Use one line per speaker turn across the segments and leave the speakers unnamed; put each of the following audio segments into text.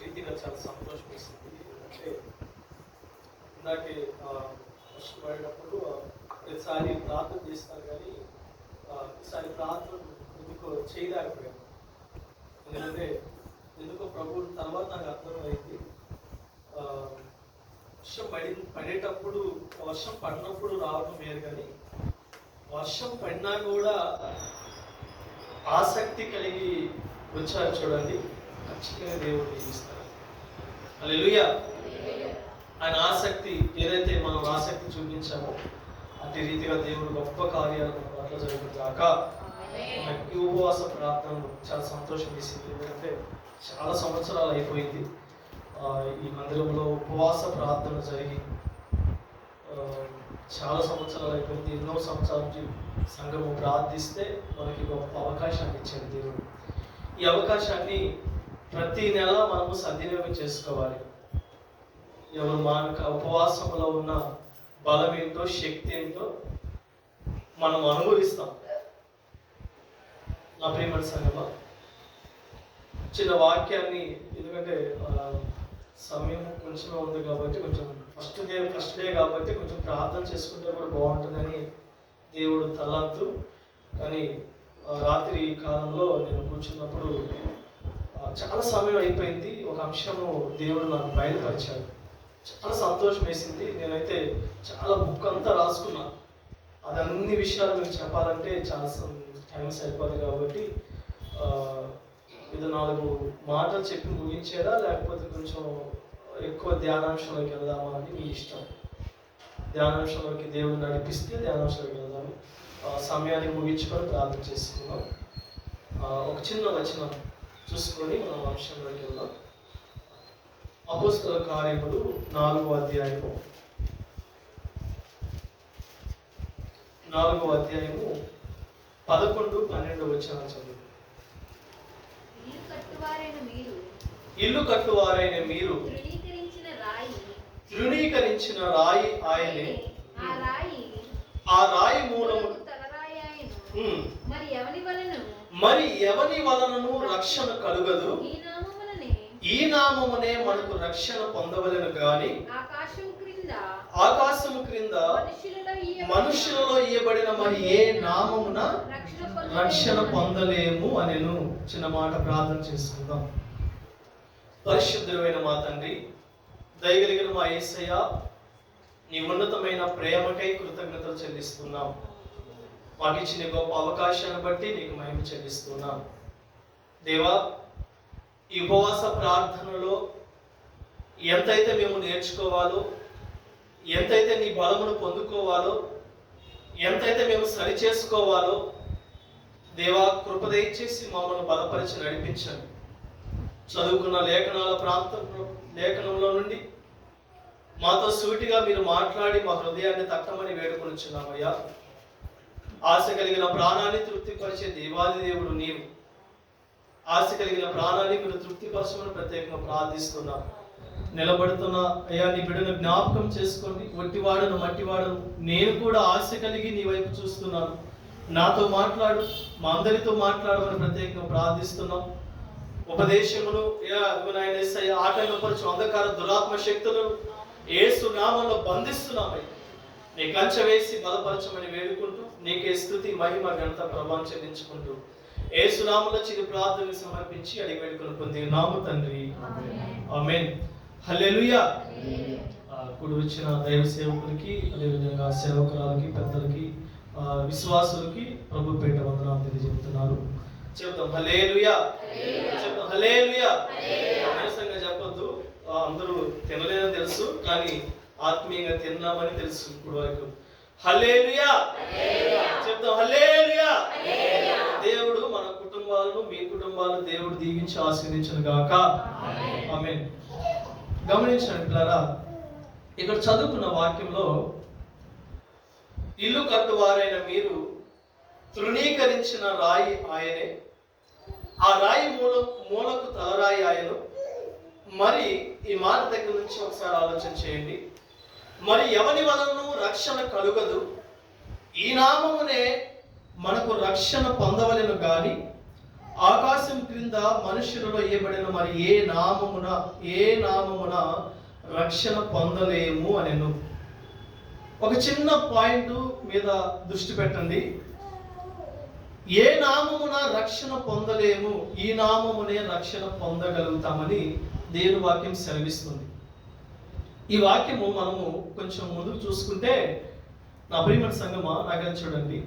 రీతిగా చాలా సంతోషం వేసింది. అంటే ఇందాకే కష్టపడినప్పుడు ప్రతిసారి ప్రార్థన చేస్తాను, కానీ ఈసారి ప్రార్థన ఎందుకో చేయలేకపోయాను. ఎందుకంటే ఎందుకో ప్రభు తర్వాత నాకు అర్థమైంది, వర్షం పడేటప్పుడు వర్షం పడినప్పుడు రావడం వేరు, కానీ వర్షం పడినా కూడా ఆసక్తి కలిగి వచ్చారు చూడండి, ఖచ్చితంగా దేవుడు జీవిస్తారు. హల్లెలూయా. ఆయన ఆసక్తి ఏదైతే మనం ఆసక్తి చూపించామో అట్టి రీతిగా దేవుడు గొప్ప కార్యాలు మన పట్ల జరుగుతాక. ఈ ఉపవాస ప్రార్థనలు చాలా సంతోషం వేసింది. ఎందుకంటే చాలా సంవత్సరాలు అయిపోయింది ఈ మందిరంలో ఉపవాస ప్రార్థన జరిగి, చాలా సంవత్సరాలు అయిపోయింది. ఎన్నో సంవత్సరాల నుంచి సంఘము ప్రార్థిస్తే మనకి గొప్ప అవకాశాన్ని ఇచ్చాడు దేవుడు. ఈ అవకాశాన్ని ప్రతి నెల మనము సద్వినియోగం చేసుకోవాలి. ఎవరు మానక ఉపవాసంలో ఉన్న బలం ఏంటో, శక్తి ఏంటో మనం అనుభవిస్తాం. నా ప్రియమైన సంఘమా, చిన్న వాక్యాన్ని, ఎందుకంటే సమయం కొంచెమే ఉంది కాబట్టి కొంచెం ఫస్ట్ డే కాబట్టి కొంచెం ప్రార్థన చేసుకుంటే కూడా బాగుంటుందని దేవుడు తలాంతు. కానీ రాత్రి కాలంలో నేను కూర్చున్నప్పుడు చాలా సమయం అయిపోయింది. ఒక అంశము దేవుడు నాకు బయలుపరిచాడు. చాలా సంతోషం వేసింది. నేనైతే చాలా బుక్ అంతా రాసుకున్నా. అది అన్ని విషయాలు మీకు చెప్పాలంటే చాలా టైం సరిపోదు కాబట్టి ఇది 4 మాటలు చెప్పి ముగించేదా, లేకపోతే కొంచెం ఎక్కువ ధ్యానాంశంలోకి వెళ్దామా అని మీ ఇష్టం. ధ్యానాంశంలోకి దేవుడు నడిపిస్తే ధ్యానాంశంలోకి వెళ్దాము. సమయాన్ని ముగించుకొని ప్రార్థన చేసుకుందాం. ఒక చిన్న వచనం చూసుకొని మనం అంశంలోకి వెళ్దాం. అపోస్తల కార్యములు 4వ అధ్యాయము 11-12 వచనాలు చదువు. ఇల్లు కట్టువారైన మీరు తృణీకరించిన రాయి ఆయనే, ఆ రాయి మూలము మరి ఎవని వలనను రక్షణ కలుగదు. ఈ నామమునే మనకు రక్షణ పొందవలెను గాని ఆకాశము క్రింద మనుషులలో ఇయ్యబడిన మరి ఏ నామమున రక్షణ పొందలేము అనెను. చిన్న మాట ప్రార్థన చేసుకుందాం. పరిశుద్ధుడైన మా తండ్రి, దయగలిగిన మా యేసయ్య, నీ ఉన్నతమైన ప్రేమకై కృతజ్ఞతలు చెల్లిస్తున్నాం. మాకు ఇచ్చిన గొప్ప అవకాశాన్ని బట్టి నీకు మహిమ చెల్లిస్తున్నాం. దేవా, ఈ ఉపవాస ప్రార్థనలో ఎంతైతే మేము నేర్చుకోవాలో, ఎంతైతే నీ బలమును పొందుకోవాలో, ఎంతైతే మేము సరి చేసుకోవాలో దేవా, కృప దయచేసి మమ్మల్ని బలపరిచి నడిపించండి. చదువుకున్న లేఖనంలో నుండి మాతో సూటిగా మీరు మాట్లాడి మా హృదయాన్ని తట్టమని వేడుకొనిచున్నామయ్యా. ఆశ కలిగిన ప్రాణాన్ని తృప్తిపరిచే దేవాది దేవుడు నీవు. ఆశ కలిగిన ప్రాణాన్ని మీరు తృప్తిపరచమని ప్రత్యేకంగా ప్రార్థిస్తున్నాం. నిలబడుతున్న అయ్యా, నీ బిడ్డను జ్ఞాపకం చేసుకోండి. ఒట్టివాడను మట్టివాడను నేను కూడా ఆశ కలిగి నీ వైపు చూస్తున్నాను. నాతో మాట్లాడు, మా అందరితో మాట్లాడమని ప్రత్యేకంగా ప్రార్థిస్తున్నాం. ఉపదేశమును ఆటంకపరచు అంధకార దురాత్మ శక్తులను యేసు నామములో బంధిస్తున్నామయ్యా. నీ కంచె వేసి బలపరచమని వేడుకుంటూ నీకే స్తుతి, మహిమ, ఘనత, ప్రభావం చెల్లించుకుంటూ యేసు నామములో చిరు ప్రార్థన సమర్పించి అడిగి వేడుకొని పొంది నామ తండ్రి, ఆమేన్. హల్లెలూయా. కూడి వచ్చిన దైవ సేవకులకి, అదేవిధంగా సేవకురాలకి, పెద్దలకి, విశ్వాసులకి ప్రభు పేట వందనాలు తెలియజెప్తున్నారు. చెప్తాం హల్లెలూయా, చెప్తాం హల్లెలూయా. నీరసంగా చెప్పొద్దు. అందరూ తినలేదని తెలుసు, కానీ ఆత్మీయంగా తిన్నామని తెలుసు ఇప్పుడు వరకు. హల్లెలూయా, చెప్తాం హల్లెలూయా. దేవుడు మన కుటుంబాలను, మీ కుటుంబాలను దేవుడు దీవించి ఆశీర్వదించును గాక. ఆమేన్. గమనించండి పిల్లరా, ఇక్కడ చదువుకున్న వాక్యంలో ఇల్లు కట్టువారైన మీరు తృణీకరించిన రాయి ఆయనే, ఆ రాయి మూలకు తలరాయి ఆయను. మరి ఈ మాట దగ్గర నుంచి ఒకసారి ఆలోచన చేయండి. మరి ఎవని వలనను రక్షణ కలుగదు. ఈ నామమునే మనకు రక్షణ పొందవలెను గాని ఆకాశం క్రింద మనుషులలో ఇవ్వబడిన మరి ఏ నామమున రక్షణ పొందలేము అనెను. ఒక చిన్న పాయింట్ మీద దృష్టి పెట్టండి. ఏ నామమున రక్షణ పొందలేము, ఈ నామమునే రక్షణ పొందగలుగుతామని దేవుని వాక్యం సెలవిస్తుంది. ఈ వాక్యము మనము కొంచెం ముందుకు చూసుకుంటే, నా ప్రియమైన సంగమా, నాకని చూడండి,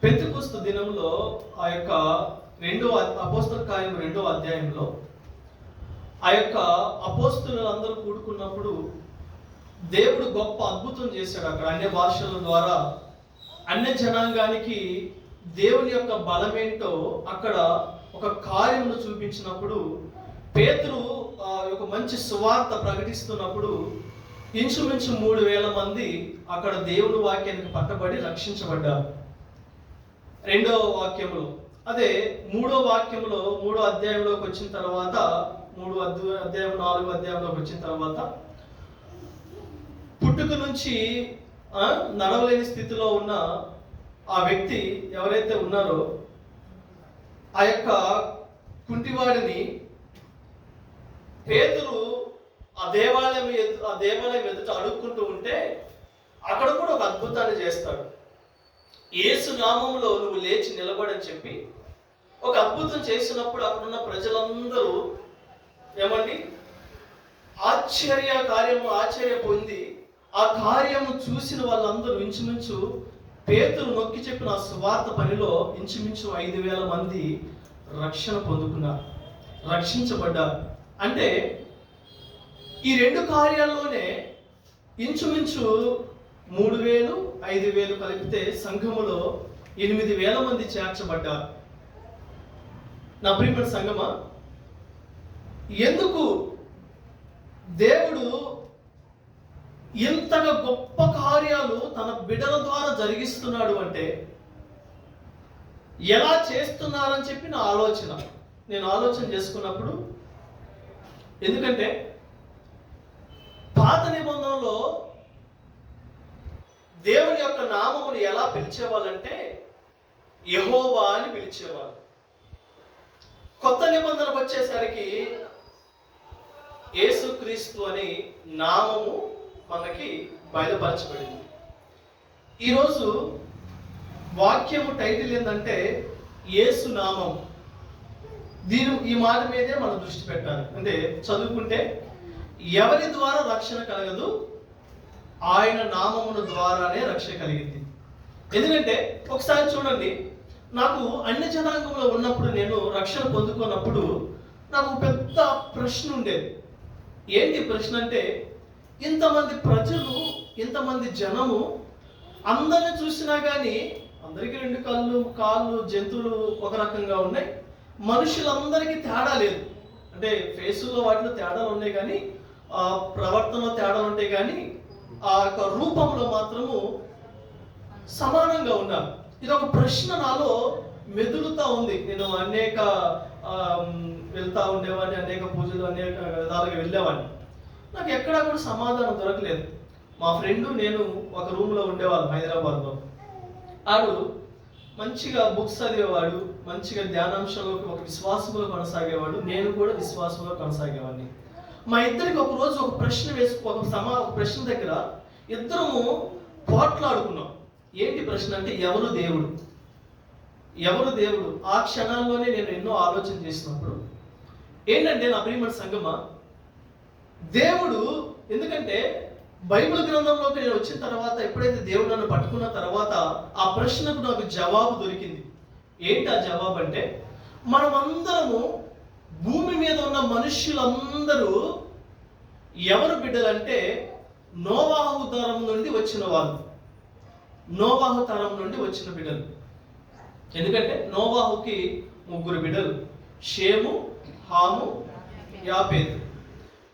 పెంతెకొస్తు దినంలో ఆ యొక్క అపోస్తల కార్యం 2వ అధ్యాయంలో ఆ యొక్క అపోస్తలులందరూ కూడుకున్నప్పుడు దేవుడు గొప్ప అద్భుతం చేశాడు. అక్కడ అన్య భాషల ద్వారా అన్య జనాంగానికి దేవుని యొక్క బలమేంటో అక్కడ ఒక కార్యమును చూపించినప్పుడు, పేతురు ఒక మంచి సువార్త ప్రకటిస్తున్నప్పుడు ఇంచుమించు 3,000 మంది అక్కడ దేవుని వాక్యానికి పట్టబడి రక్షించబడ్డారు. 2వ వాక్యములో, అదే 3వ వాక్యములో 3వ అధ్యాయంలోకి వచ్చిన తర్వాత, 3వ అధ్యాయం 4వ అధ్యాయంలోకి వచ్చిన తర్వాత పుట్టుక నుంచి నడవలేని స్థితిలో ఉన్న ఆ వ్యక్తి ఎవరైతే ఉన్నారో ఆ యొక్క కుంటివాడిని పేతురు ఆ దేవాలయం ఎదుట అడుక్కుంటూ ఉంటే అక్కడ కూడా ఒక అద్భుతాన్ని చేస్తాడు. యేసు నామములో నువ్వు లేచి నిలబడని చెప్పి ఒక అద్భుతం చేసినప్పుడు అక్కడున్న ప్రజలందరూ ఏమండి ఆశ్చర్య పొంది ఆ కార్యము చూసిన వాళ్ళందరూ ఇంచుమించు పేతురు నొక్కి చెప్పిన ఆ సువార్త పనిలో ఇంచుమించు 5,000 మంది రక్షణ పొందుకున్నారు, రక్షించబడ్డారు. అంటే ఈ 2 కార్యాల్లోనే ఇంచుమించు 3,000, 5,000 కలిపితే సంఘములో 8,000 మంది చేర్చబడ్డారు. నా ప్రియమైన సంఘమా, ఎందుకు దేవుడు ఇంతగా గొప్ప కార్యాలు తన బిడ్డల ద్వారా జరిగిస్తున్నాడు అంటే ఎలా చేస్తున్నారని చెప్పి నేను ఆలోచన చేసుకున్నప్పుడు, ఎందుకంటే పాత నిబంధనలో దేవుని యొక్క నామమును ఎలా పిలిచేవాళ్ళంటే యెహోవా అని పిలిచేవాళ్ళు. కొత్త నిబంధనకు వచ్చేసరికి యేసుక్రీస్తు అని నామము మనకి బయలుపరచబడింది. ఈరోజు వాక్యము టైటిల్ ఏంటంటే యేసు నామం. ఈ మాట మీదే మనం దృష్టి పెట్టాలి. అంటే చదువుకుంటే ఎవరి ద్వారా రక్షణ కలగదు, ఆయన నామముల ద్వారానే రక్షణ కలిగింది. ఎందుకంటే ఒకసారి చూడండి, నాకు అన్య జనాంగంలో ఉన్నప్పుడు నేను రక్షణ పొందుకున్నప్పుడు నాకు పెద్ద ప్రశ్న ఉండేది. ఏంటి ప్రశ్న అంటే, ఇంతమంది ప్రజలు, ఇంతమంది జనము, అందరిని చూసినా కానీ అందరికీ 2 కాళ్ళు జంతువులు ఒక రకంగా ఉన్నాయి, మనుషులందరికీ తేడా లేదు. అంటే ఫేసుల్లో వాటిలో తేడాలు ఉన్నాయి కానీ, ప్రవర్తనలో తేడాలు ఉంటాయి కానీ ఆ యొక్క రూపంలో మాత్రము సమానంగా ఉన్నారు. ఇది ఒక ప్రశ్న నాలో మెదులుతా ఉంది. నేను అనేక వెళ్తా ఉండేవాడిని, అనేక పూజలు, అనేక విధాలుగా వెళ్ళేవాడిని. నాకు ఎక్కడా కూడా సమాధానం దొరకలేదు. మా ఫ్రెండ్ నేను ఒక రూమ్లో ఉండేవాళ్ళం హైదరాబాద్లో. ఆడు మంచిగా బుక్స్ చదివేవాడు, మంచిగా ధ్యానాంశంలో ఒక విశ్వాసంలో కొనసాగేవాడు, నేను కూడా విశ్వాసంలో కొనసాగేవాడిని. మా ఇద్దరికి ఒకరోజు ఒక ప్రశ్న దగ్గర ఇద్దరము పోట్లాడుకున్నాం. ఏంటి ప్రశ్న అంటే, ఎవరు దేవుడు? ఆ క్షణాల్లోనే నేను ఎన్నో ఆలోచన చేసినప్పుడు ఏంటంటే, నా ప్రియమైన సంగమా, దేవుడు, ఎందుకంటే బైబిల్ గ్రంథంలోకి నేను వచ్చిన తర్వాత, ఎప్పుడైతే దేవుడు నన్ను పట్టుకున్న తర్వాత ఆ ప్రశ్నకు నాకు జవాబు దొరికింది. ఏంటి ఆ జవాబు అంటే, మనమందరము భూమి మీద ఉన్న మనుష్యులందరూ ఎవరు బిడ్డలంటే నోవాహు తరం నుండి వచ్చిన వాళ్ళు, నోవాహు తరం నుండి వచ్చిన బిడ్డలు. ఎందుకంటే నోవాహుకి 3 బిడ్డలు, షేము, హాము, యాపేతు.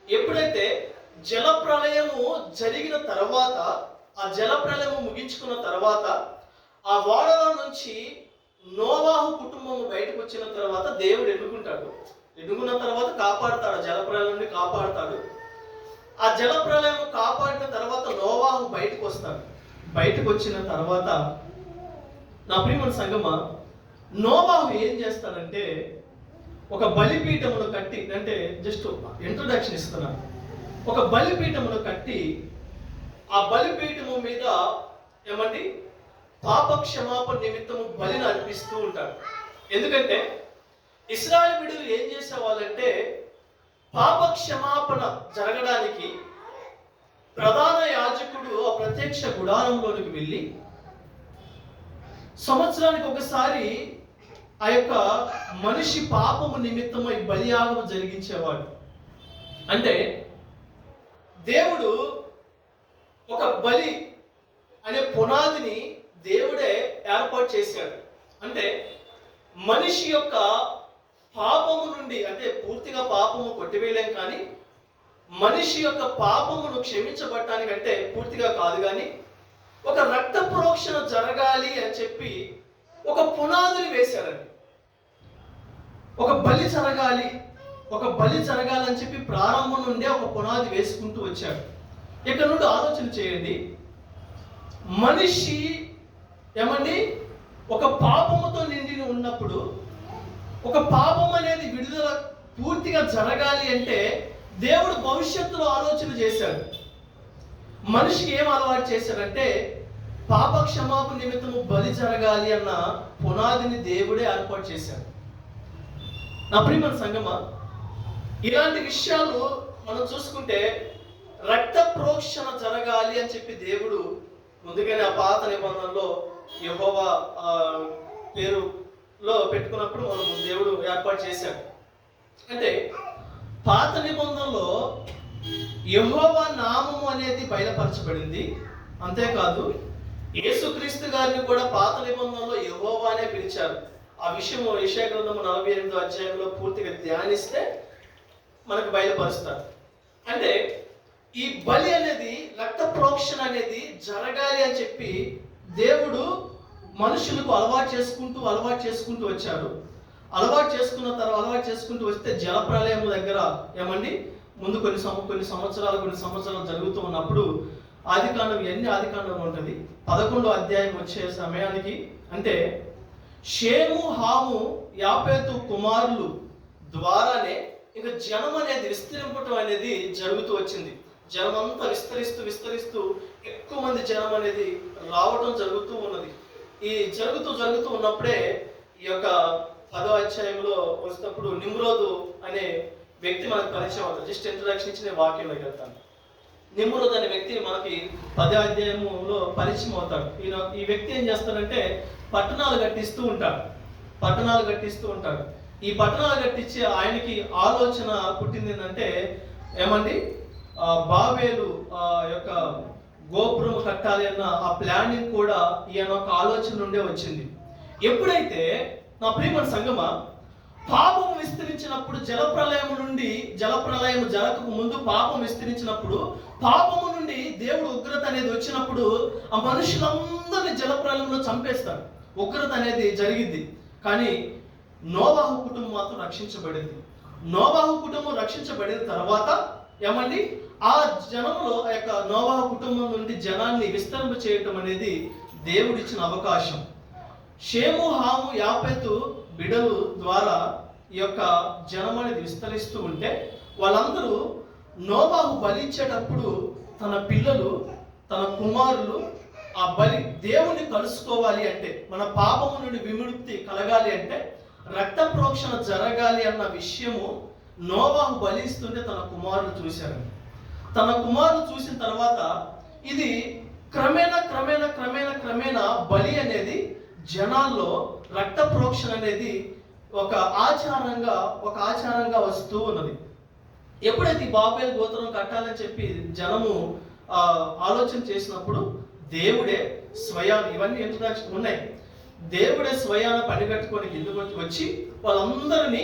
ఎప్పుడైతే జలప్రళయము జరిగిన తర్వాత, ఆ జలప్రళయము ముగించుకున్న తర్వాత, ఆ ఓడలో నుంచి నోవాహు కుటుంబం బయటకు వచ్చిన తర్వాత దేవుడు ఎన్నుకున్న తర్వాత కాపాడుతాడు, జలప్రళయం నుండి కాపాడుతాడు. ఆ జలప్రళయం కాపాడిన తర్వాత నోవాహు బయటకు వస్తాడు. బయటకు వచ్చిన తర్వాత, నా ప్రియమైన సంగమా, నోవాహు ఏం చేస్తాడంటే ఒక బలిపీఠమును కట్టి, అంటే జస్ట్ ఇంట్రొడక్షన్ ఇస్తున్నాను, ఒక బలిపీఠమును కట్టి ఆ బలిపీఠము మీద ఏమండి పాప క్షమాపణ నిమిత్తము బలిని అర్పిస్తూ ఉంటాడు. ఎందుకంటే ఇశ్రాయేలు బిడ్డలు ఏం చేసేవాళ్ళంటే పాప క్షమాపణ జరగడానికి ప్రధాన యాజకుడు ఆ ప్రత్యక్ష గుడారంలోనికి వెళ్ళి సంవత్సరానికి ఒకసారి ఆ యొక్క మనిషి పాపము నిమిత్తమై బలియాగము జరిగించేవాడు. అంటే దేవుడు ఒక బలి అనే పునాదిని దేవుడే ఏర్పాటు చేశాడు. అంటే మనిషి యొక్క పాపము నుండి, అంటే పూర్తిగా పాపము కొట్టివేయలేం, కానీ మనిషి యొక్క పాపమును క్షమించబడటానికి, అంటే పూర్తిగా కాదు కానీ ఒక రక్త ప్రోక్షణ జరగాలి అని చెప్పి ఒక పునాదిని వేశాడండి. ఒక బలి జరగాలని చెప్పి ప్రారంభం నుండే ఒక పునాది వేసుకుంటూ వచ్చాడు. ఇక్కడ నుండి ఆలోచన చేయండి, మనిషి ఏమండి ఒక పాపముతో నిండి ఉన్నప్పుడు, ఒక పాపం అనేది విడుదల పూర్తిగా జరగాలి అంటే దేవుడు భవిష్యత్తులో ఆలోచన చేశాడు. మనిషికి ఏం అలవాటు చేశాడంటే పాప క్షమాపణ నిమిత్తము బలి జరగాలి అన్న పునాదిని దేవుడే ఏర్పాటు చేశాడు. నా ప్రియమైన సంగమా, ఇలాంటి విషయాలు మనం చూసుకుంటే రక్త ప్రోక్షణ జరగాలి అని చెప్పి దేవుడు ముందుగానే ఆ పాత నిబంధనలో యెహోవా పేరులో పెట్టుకున్నప్పుడు మనం దేవుడు ఏర్పాటు చేశాడు. అంటే పాత నిబంధనలో యెహోవా నామము అనేది బయలుపరచబడింది. అంతేకాదు యేసుక్రీస్తు గారిని కూడా పాత నిబంధనలో యెహోవానే పిలిచారు. ఆ విషయం యెషయా గ్రంథము 48వ అధ్యాయంలో పూర్తిగా ధ్యానిస్తే మనకు బయలుపరుస్తారు. అంటే ఈ బలి అనేది, రక్త ప్రోక్షణ అనేది జరగాలి అని చెప్పి దేవుడు మనుషులకు అలవాటు చేసుకుంటూ వచ్చారు. అలవాటు చేసుకుంటూ వస్తే జలప్రలయం దగ్గర ఏమండి ముందు కొన్ని సంవత్సరాలు జరుగుతూ ఉన్నప్పుడు ఆదికాండం ఉంటుంది. 11వ అధ్యాయం వచ్చే సమయానికి, అంటే షేము హాము యాపేతు కుమారులు ద్వారానే ఇంకా జనం అనేది విస్తరింపటం అనేది జరుగుతూ వచ్చింది. జనం అంతా విస్తరిస్తూ ఎక్కువ మంది జనం అనేది రావటం జరుగుతూ ఉన్నది. ఈ జరుగుతూ ఉన్నప్పుడే ఈ యొక్క 10వ అధ్యాయంలో వచ్చినప్పుడు నిమ్రోదు అనే వ్యక్తి మనకు పరిచయం అవుతాడు. జస్ట్ ఇంట్రడక్షన్ ఇచ్చిన వాక్యంలోకి వెళ్తాను. నిమ్రోద్ అనే వ్యక్తి మనకి 10వ అధ్యాయంలో పరిచయం అవుతాడు. ఈ వ్యక్తి ఏం చేస్తాడంటే పట్టణాలు కట్టిస్తూ ఉంటాడు. ఈ పట్టణాలు కట్టించి ఆయనకి ఆలోచన పుట్టింది ఏంటంటే ఏమండి బాబేలు యొక్క గోపురం కట్టాలి అన్న ఆ ప్లానింగ్ కూడా ఈయన ఒక ఆలోచన నుండే వచ్చింది. ఎప్పుడైతే నా ప్రియమైన సంగమా పాపం విస్తరించినప్పుడు, జలప్రలయం జరగక ముందు పాపం విస్తరించినప్పుడు, పాపము నుండి దేవుడు ఉగ్రత అనేది వచ్చినప్పుడు ఆ మనుషులందరినీ జలప్రలయంలో చంపేస్తాడు. ఉగ్రత అనేది జరిగింది. కానీ నోవాహు కుటుంబం మాత్రం రక్షించబడింది. నోవాహు కుటుంబం రక్షించబడిన తర్వాత ఏమండి ఆ జనంలో ఆ యొక్క నోవాహు కుటుంబం నుండి జనాన్ని విస్తరింప చేయటం అనేది దేవుడిచ్చిన అవకాశం. షేము హాము యాపెతు బిడలు ద్వారా ఈ యొక్క జనం అనేది విస్తరిస్తూ ఉంటే వాళ్ళందరూ నోవాహు బలిచ్చేటప్పుడు తన పిల్లలు, తన కుమారులు ఆ బలి దేవుని కలుసుకోవాలి అంటే, మన పాపము నుండి విముక్తి కలగాలి అంటే, రక్త ప్రోక్షణ జరగాలి అన్న విషయము నోవాహు బలిస్తుంటే తన కుమారులు చూశారు. తన కుమారులు చూసిన తర్వాత ఇది క్రమేణా బలి అనేది జనాల్లో రక్త ప్రోక్షణ అనేది ఒక ఆచారంగా వస్తూ ఉన్నది. ఎప్పుడైతే బాబేలు గోత్రం కట్టాలని చెప్పి జనము ఆలోచన చేసినప్పుడు దేవుడే స్వయాన, ఇవన్నీ ఇంట్రడక్షన్ ఉన్నాయి, దేవుడే స్వయాన పనిగట్టుకొని కిందకు వచ్చి వాళ్ళందరినీ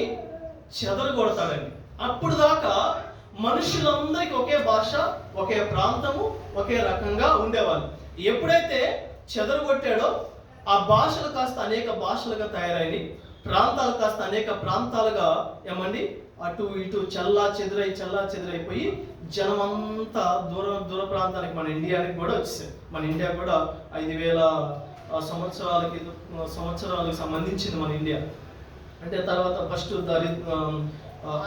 చెదరగొడతాడండి. అప్పుడు దాకా మనుషులందరికీ ఒకే భాష, ఒకే ప్రాంతము, ఒకే రకంగా ఉండేవాళ్ళు. ఎప్పుడైతే చెదరగొట్టాడో ఆ భాషలు కాస్త అనేక భాషలుగా తయారైనవి, ప్రాంతాలు కాస్త అనేక ప్రాంతాలుగా ఏమండి అటు ఇటు చల్లా చెదిరైపోయి జనమంతా దూర ప్రాంతానికి, మన ఇండియానికి కూడా వచ్చేసారు. మన ఇండియా కూడా 5,000 సంవత్సరాలకు సంబంధించింది మన ఇండియా. అంటే తర్వాత ఫస్ట్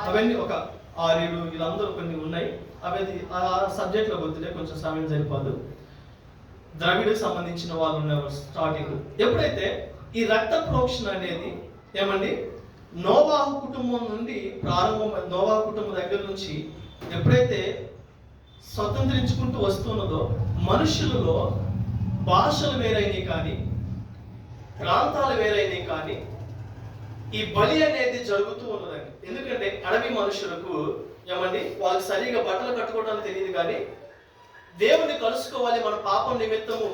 అవన్నీ ఒక 6 వీళ్ళందరూ కొన్ని ఉన్నాయి. అవి ఆ సబ్జెక్ట్లో గుర్తులే, కొంచెం సమయం సరిపోదు. ద్రవిడకు సంబంధించిన వాళ్ళు ఉన్నారు స్టార్టింగ్. ఎప్పుడైతే ఈ రక్త ప్రోక్షణ అనేది ఏమండి నోవాహు కుటుంబం నుండి నోవాహు కుటుంబం దగ్గర నుంచి ఎప్పుడైతే స్వతంత్రించుకుంటూ వస్తున్నదో, మనుషులలో భాషలు వేరైనవి కానీ ప్రాంతాలు వేరైనవి కానీ ఈ బలి అనేది జరుగుతూ ఉన్నదండి. ఎందుకంటే అడవి మనుషులకు ఏమండి వాళ్ళకి సరిగా బట్టలు కట్టుకోవడానికి తెలియదు, కానీ దేవుని కలుసుకోవాలి, మన పాపం నిమిత్తము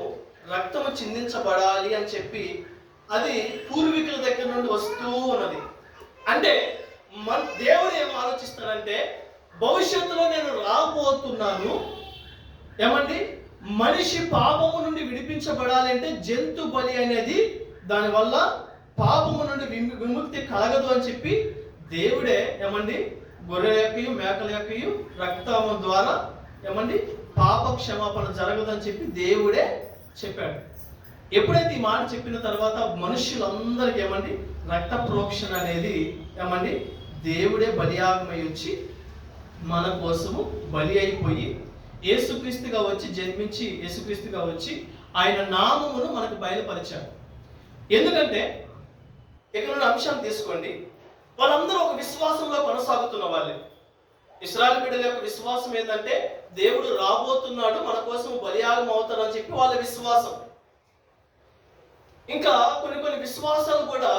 రక్తము చిందించబడాలి అని చెప్పి అది పూర్వీకుల దగ్గర నుండి వస్తూ ఉన్నది. అంటే దేవుడు ఏం ఆలోచిస్తాడంటే, భవిష్యత్తులో నేను రాబోతున్నాను ఏమండి మనిషి పాపము నుండి విడిపించబడాలి అంటే జంతు బలి అనేది దానివల్ల పాపము నుండి విముక్తి కలగదు అని చెప్పి దేవుడే ఏమండి గొర్రెల యొక్కయు మేకల యొక్కయు రక్తము ద్వారా ఏమండి పాప క్షమాపణ జరగదని చెప్పి దేవుడే చెప్పాడు. ఎప్పుడైతే ఈ మాట చెప్పిన తర్వాత మనుషులందరికీ ఏమండి రక్త ప్రోక్షణ అనేది ఏమండి దేవుడే బలియాగమై వచ్చి మన కోసము బలి అయిపోయి యేసుక్రీస్తుగా వచ్చి జన్మించి యేసుక్రీస్తుగా వచ్చి ఆయన నామమును మనకు బయలుపరిచాడు. ఎందుకంటే ఇక్కడ ఉన్న అంశాన్ని తీసుకోండి, వాళ్ళందరూ ఒక విశ్వాసంలో కొనసాగుతున్న వాళ్ళే. ఇశ్రాయేలు బిడ్డల యొక్క విశ్వాసం ఏంటంటే దేవుడు రాబోతున్నాడు, మన కోసం బలియాగం అవుతాడని చెప్పి వాళ్ళ విశ్వాసం. ఇంకా కొన్ని విశ్వాసాలు కూడా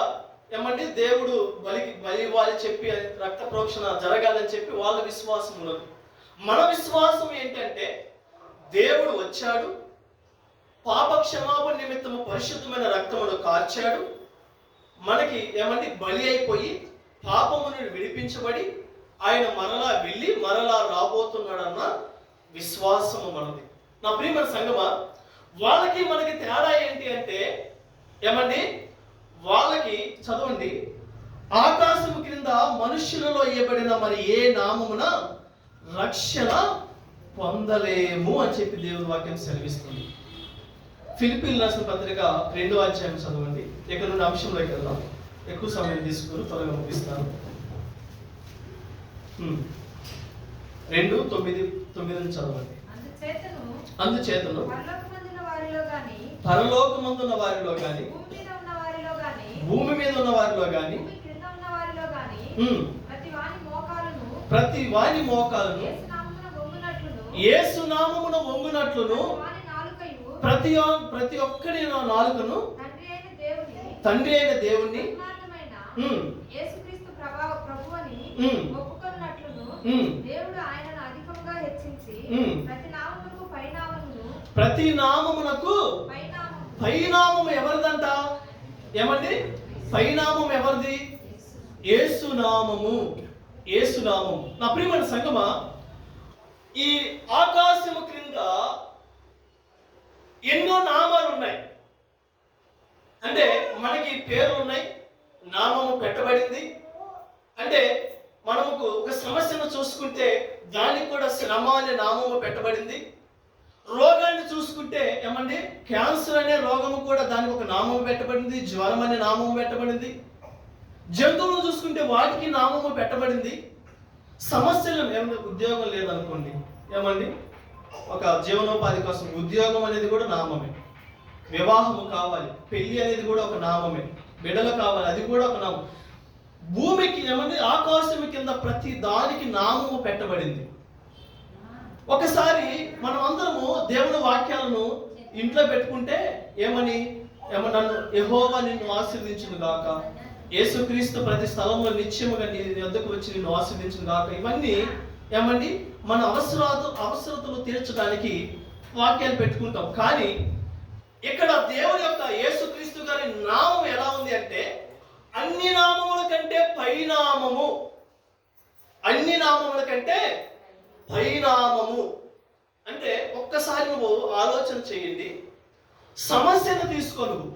ఏమంటే దేవుడు బలి ఇవ్వాలి చెప్పి రక్త ప్రోక్షణ జరగాలని చెప్పి వాళ్ళ విశ్వాసం ఉన్నది. మన విశ్వాసం ఏంటంటే దేవుడు వచ్చాడు, పాప క్షమాపణ నిమిత్తము పరిశుద్ధమైన రక్తమును కార్చాడు, మనకి ఏమంటే బలి అయిపోయి పాపమును విడిపించబడి ఆయన మరలా వెళ్ళి మరలా రాబోతున్నాడన్న విశ్వాసము మనది. నా ప్రియమైన సంగమా, వాళ్ళకి మనకి తేడా ఏంటి అంటే ఏమండి వాళ్ళకి చదవండి, ఆకాశము క్రింద మనుష్యులలో ఇవ్వబడిన మరి ఏ నామమున రక్షణ పొందలేము అని చెప్పి దేవుని వాక్యం సెలవిస్తుంది. ఫిలిప్పీయులకు రాసిన పత్రిక 2వ అధ్యాయం చదవండి. ఇక్కడ నుండి అంశంలోకి వెళ్దాం, ఎక్కువ సమయం తీసుకుని త్వరగా ముగిస్తాను. 2:9 చదవండి. అందుచేతను పరలోకమందున్న వారిలో గాని భూమి మీద ఉన్న వారిలో గాని ప్రతి వాని మోకాలను యేసు నామమున వంగునట్లును ప్రతి ఒక్కడి నాలుకను తండ్రి అయిన దేవుని ప్రతి నామమునకు పైనామము ఎవరిదంట? ఏమండి పైనామం ఎవరిది? యేసు నామము. యేసు నామము. నా ప్రియమైన సంగమా, ఈ ఆకాశము క్రింద ఎన్నో నామాలు ఉన్నాయి. అంటే మనకి పేర్లు ఉన్నాయి, నామము పెట్టబడింది. అంటే మనకు ఒక సమస్యను చూసుకుంటే దానికి కూడా శ్రమ అనే నామము పెట్టబడింది. రోగాన్ని చూసుకుంటే ఏమండి క్యాన్సర్ అనే రోగము కూడా దానికి ఒక నామము పెట్టబడింది, జ్వరం అనే నామము పెట్టబడింది. జంతువులను చూసుకుంటే వాటికి నామము పెట్టబడింది. సమస్యలు ఏమంటే ఉద్యోగం లేదనుకోండి, ఏమండి ఒక జీవనోపాధి కోసం ఉద్యోగం అనేది కూడా నామమే. వివాహము కావాలి, పెళ్లి అనేది కూడా ఒక నామమే. బిడ్డలు కావాలి, అది కూడా ఒక నామం. భూమికి ఏమండి ఆకాశం కింద ప్రతి దానికి నామము పెట్టబడింది. ఒకసారి మనం అందరము దేవుని వాక్యాలను ఇంట్లో పెట్టుకుంటే నన్ను యెహోవా నిన్ను ఆశీర్వదించును గాక, యేసుక్రీస్తు ప్రతి స్థలంలో నిత్యముగా నీ వద్దకు వచ్చి నిన్ను ఆశీర్వదించును గాక, ఇవన్నీ ఏమండి మన అవసరతలు తీర్చడానికి వాక్యాలు పెట్టుకుంటాం. కానీ ఇక్కడ దేవుని యొక్క యేసుక్రీస్తు గారి నామం ఎలా ఉంది అంటే అన్ని నామముల కంటే పైనామము. అన్ని నామముల కంటే పైనామము అంటే ఒక్కసారి నువ్వు ఆలోచన చేయండి. సమస్యను తీసుకో, నువ్వు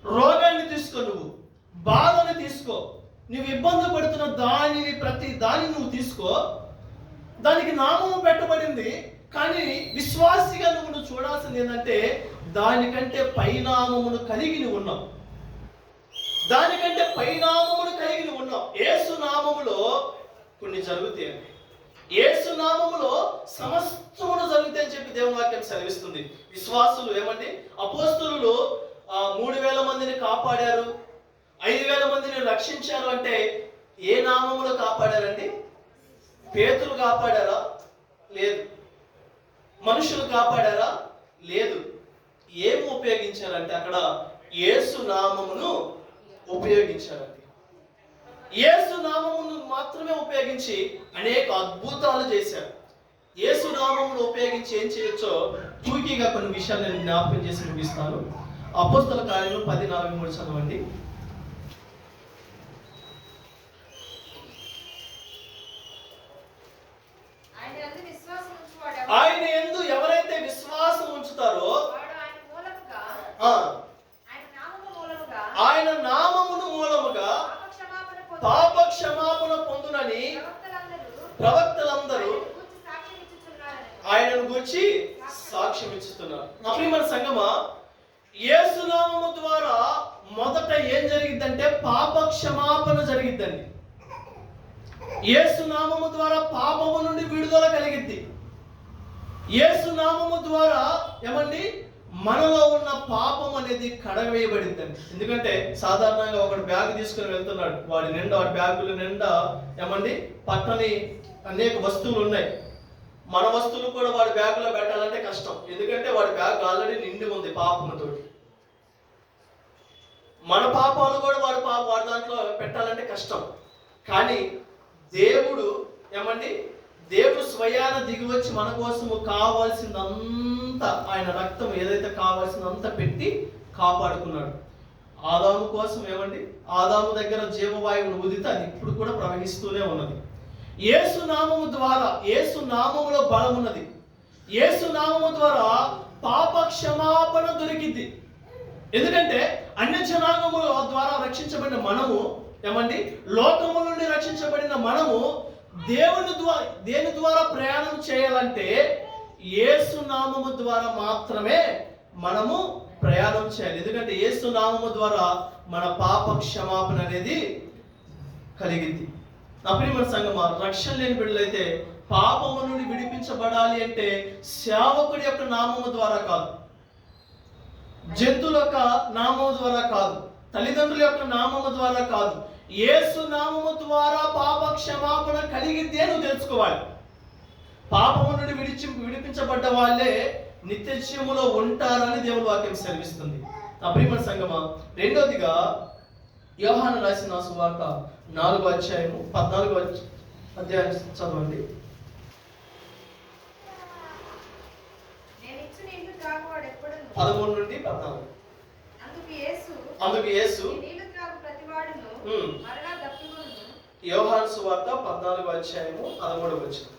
రోగాన్ని తీసుకో, నువ్వు బాధను తీసుకో, నువ్వు ఇబ్బంది పడుతున్న ప్రతి దానిని నువ్వు తీసుకో, దానికి నామము పెట్టబడింది. కానీ విశ్వాసిగా నువ్వు చూడాల్సింది ఏంటంటే దానికంటే పైనామమును కలిగి నువ్వు ఉన్నావు. దానికంటే పైనామమును కలిగి నువ్వు ఉన్నావు. యేసు నామములో కొన్ని జరుగుతాయండి. యేసు నామములో సమస్తమును జరుగుతాయి అని చెప్పి దేవుని వాక్యం సెలవిస్తుంది. విశ్వాసులు ఏమండి, అపోస్తలులు 3000 మందిని కాపాడారు, 5000 మందిని రక్షించారు అంటే ఏ నామములో కాపాడారండి? పేతులు కాపాడారా? లేదు. మనుషులు కాపాడారా? లేదు. ఏం ఉపయోగించారంటే అక్కడ యేసు నామమును ఉపయోగించారండి. యేసు నామమును మాత్రమే ఉపయోగించి అనేక అద్భుతాలు చేశారు. యేసు నామమును ఉపయోగించి ఏం చేయొచ్చో టూకీగా కొన్ని విషయాలు నేను జ్ఞాపకం చేసి ముగిస్తాను. అపోస్తల కార్యములు 10:43 చదవండి. ఆయన యందు ఎవరైతే విశ్వాసం ఉంచుతారో ఆయన నామమును మూలముగా పాప క్షమాపణ పొందునని ప్రవక్తలందరూ ఆయనను గురించి సాక్ష్యం ఇస్తున్నారు. నా ప్రియమైన సంగమా, యేసు నామము ద్వారా మొదట ఏం జరిగిద్దంటే పాప క్షమాపణ జరిగిద్దండి. యేసు నామము ద్వారా పాపము నుండి విడుదల కలిగిద్ది. యేసు నామము ద్వారా ఏమండి మనలో ఉన్న పాపం అనేది కడవేయబడిందండి. ఎందుకంటే సాధారణంగా ఒకడు బ్యాగ్ తీసుకుని వెళ్తున్నాడు, వాడి బ్యాగుల నిండా ఏమండి పట్టని అనేక వస్తువులు ఉన్నాయి. మన వస్తువులు కూడా వాడి బ్యాగులో పెట్టాలంటే కష్టం. ఎందుకంటే వాడి బ్యాగ్ ఆల్రెడీ నిండి ఉంది పాపంతో. మన పాపాలు కూడా వాడి దాంట్లో పెట్టాలంటే కష్టం. కానీ దేవుడు ఏమండి, దేవుడు స్వయాన దిగి వచ్చి మన కోసము కావాల్సిందంతా, ఆయన రక్తం ఏదైతే కావాల్సిందంతా పెట్టి కాపాడుకున్నాడు. ఆదాము కోసం ఏమండి, ఆదాము దగ్గర జీవవాయువును ఊదితే అది ఇప్పుడు కూడా ప్రవహిస్తూనే ఉన్నది. యేసు నామము ద్వారా, యేసు నామములో బలం ఉన్నది. యేసు నామము ద్వారా పాప క్షమాపణ దొరికింది. ఎందుకంటే అన్య జనాంగముల ద్వారా రక్షించబడిన మనము ఏమండి, లోకము నుండి రక్షించబడిన మనము దేని ద్వారా ప్రయాణం చేయాలంటే యేసు నామము ద్వారా మాత్రమే మనము ప్రయాణం చేయాలి. ఎందుకంటే యేసు నామము ద్వారా మన పాప క్షమాపణ అనేది కలిగింది. నా ప్రియమైన సంగమా, రక్షణ లేని బిడ్డలైతే పాపము నుండి విడిపించబడాలి అంటే సేవకుడి యొక్క నామము ద్వారా కాదు, జంతువుల యొక్క నామము ద్వారా కాదు, తల్లిదండ్రుల యొక్క నామము ద్వారా కాదు, యేసు నామము ద్వారా పాప క్షమాపణ కలిగితే నువ్వు తెలుసుకోవాలి. పాపము నుండి విడిపించబడ్డ వాళ్ళే నిత్యజీవములో ఉంటారని దేవుని వాక్యం సెలవిస్తుంది. నా ప్రియమైన సంగమా, రెండోదిగా యోహాను రాసిన సువార్త 4వ అధ్యాయము 14వ అధ్యాయం చదవండి. 13 నుండి 14. అందుకు యేసు యోహాను సువార్త 14వ అధ్యాయము 13వ వచనం.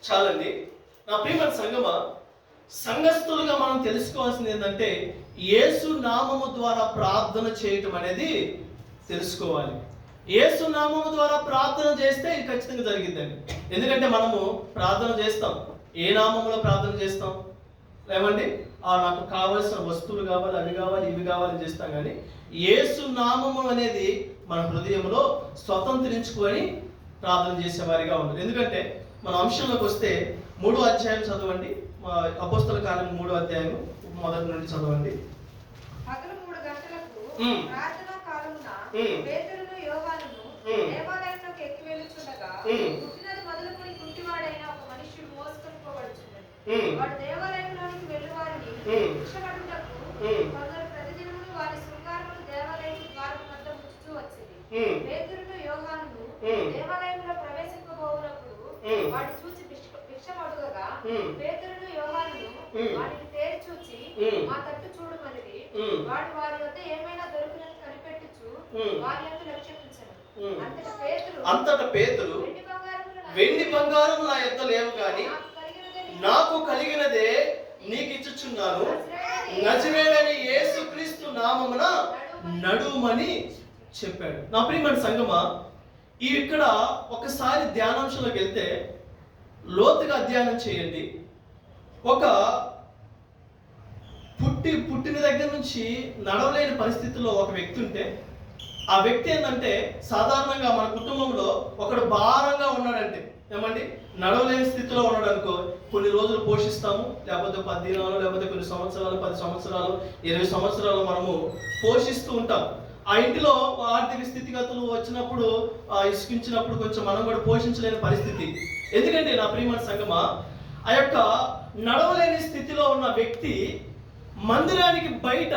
చాలండి. నా ప్రియమైన సంగమా, సంఘస్థులుగా మనం తెలుసుకోవాల్సింది ఏంటంటే యేసు నామము ద్వారా ప్రార్థన చేయటం అనేది తెలుసుకోవాలి. యేసు నామము ద్వారా ప్రార్థన చేస్తే ఇది ఖచ్చితంగా జరిగిద్దండి. ఎందుకంటే మనము ప్రార్థన చేస్తాం, ఏ నామములో ప్రార్థన చేస్తాం? ఏమండి, నాకు కావలసిన వస్తువులు కావాలి, అవి కావాలి, ఇవి కావాలి చేస్తాం. కానీ యేసు నామము అనేది మన హృదయంలో స్వతంత్రించుకొని ప్రార్థన చేసేవారిగా ఉంటుంది. ఎందుకంటే మన అంశంలోకి వస్తే 3వ అధ్యాయం చదవండి. అపోస్తల కార్యం 3వ అధ్యాయం మొదటి నుండి చదవండి.
పగలు 3 గంటలకు ప్రార్థనా కాలమున పేతురును యోహానును దేవాలయంలోకి ఎక్కి వెళ్ళుచుండగా పుట్టినది మొదలుకొని కుంటివాడైన ఒక మనుష్యుడు మోసుకొని పోబడుచున్నాడు. వాడు దేవాలయంలోనికి వెళ్ళు వారిని భిక్షమడుటకు కొందరు ప్రతిదినమును వారి శృంగారమును దేవాలయం ద్వారం వద్ద ముచ్చుతూ వచ్చింది. పేతురును యోహానును దేవాలయంలో ప్రవేశింపబోవునప్పుడు వాడు చూచి భిక్షమడుగగా పేతురును యోహానును వారిని తేరి చూచి మా తట్టు చూడమనిది. వాడు వారి వద్ద ఏమైనా దొరికినట్టు కనిపెట్టుచు వారి యొక్క లక్ష్యం ఉంచెను.
అంతట పేతురు వెండి బంగారం నా యొద్ద లేవు గాని నాకు కలిగినదే నీకు ఇచ్చుచున్నాను. నజరేయుడైన యేసుక్రీస్తు నామమున నడుమని చెప్పాడు. నా ప్రియమైన సంగమా, ఇక్కడ ఒకసారి ధ్యానాంశంలోకి వెళ్తే లోతుగా అధ్యయనం చేయండి. ఒక పుట్టిన దగ్గర నుంచి నడవలేని పరిస్థితుల్లో ఒక వ్యక్తి ఉంటే, ఆ వ్యక్తి ఏంటంటే సాధారణంగా మన కుటుంబంలో ఒకడు భారంగా ఉన్నాడంటే, ఏమండి, నడవలేని స్థితిలో ఉన్నాడు అనుకో, కొన్ని రోజులు పోషిస్తాము, లేకపోతే 10 దినాలు, లేకపోతే కొన్ని సంవత్సరాలు, 10 సంవత్సరాలు, 20 సంవత్సరాలు మనము పోషిస్తూ ఉంటాం. ఆ ఇంటిలో ఆర్థిక స్థితిగతులు వచ్చినప్పుడు, ఇసుకించినప్పుడు కొంచెం మనం కూడా పోషించలేని పరిస్థితి. ఎందుకంటే నా ప్రియమైన సంగమా, ఆ యొక్క నడవలేని స్థితిలో ఉన్న వ్యక్తి మందిరానికి బయట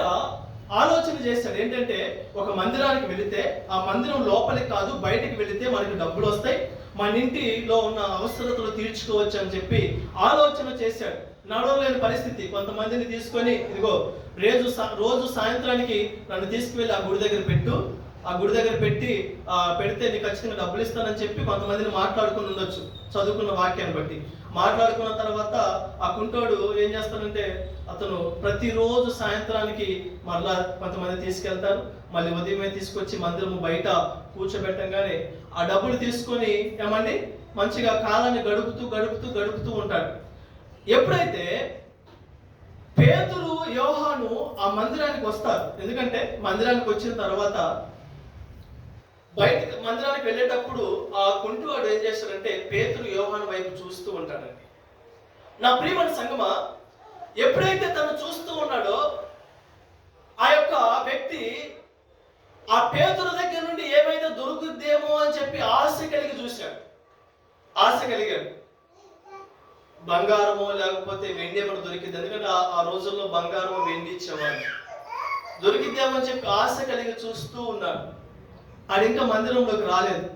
ఆలోచన చేశాడు. ఏంటంటే, ఒక మందిరానికి వెళితే ఆ మందిరం లోపలికి కాదు బయటికి వెళితే మనకి డబ్బులు వస్తాయి, మన ఇంటిలో ఉన్న అవసరతలు తీర్చుకోవచ్చు అని చెప్పి ఆలోచన చేశాడు. నడవలేని పరిస్థితి. కొంతమందిని తీసుకొని, ఇదిగో రోజు సాయంత్రానికి నన్ను తీసుకువెళ్ళి ఆ గుడి దగ్గర పెట్టు, ఆ గుడి దగ్గర పెడితే నీకు ఖచ్చితంగా డబ్బులు ఇస్తానని చెప్పి కొంతమందిని మాట్లాడుకుని ఉండొచ్చు, చదువుకున్న వాక్యాన్ని బట్టి. మాట్లాడుకున్న తర్వాత ఆ కుంటోడు ఏం చేస్తాడంటే, అతను ప్రతిరోజు సాయంత్రానికి మరలా కొంతమంది తీసుకెళ్తారు, మళ్ళీ ఉదయమే తీసుకొచ్చి మందిరము బయట కూర్చోబెట్టంగానే ఆ డబ్బులు తీసుకొని ఏమండి మంచిగా కాలాన్ని గడుపుతూ ఉంటాడు. ఎప్పుడైతే పేతురు యోహాను ఆ మందిరానికి వస్తారు, ఎందుకంటే మందిరానికి వచ్చిన తర్వాత మందిరానికి వెళ్ళేటప్పుడు ఆ కుంటివాడు ఏం చేస్తాడంటే పేతురు యోహాను వైపు చూస్తూ ఉంటాడండి. నా ప్రియమైన సంగమా, ఎప్పుడైతే తను చూస్తూ ఉన్నాడో ఆ యొక్క వ్యక్తి ఆ పేతురు దగ్గర నుండి ఏమైతే దొరుకుద్దేమో అని చెప్పి ఆశ కలిగాడు. బంగారమో లేకపోతే వెండి ఏమైనా దొరికింది, ఎందుకంటే ఆ రోజుల్లో బంగారం వెండి ఇచ్చేవాడు. దొరికిద్దేమో అని చెప్పి ఆశ కలిగి చూస్తూ ఉన్నాడు. అది ఇంకా మందిరంలోకి రాలేదు.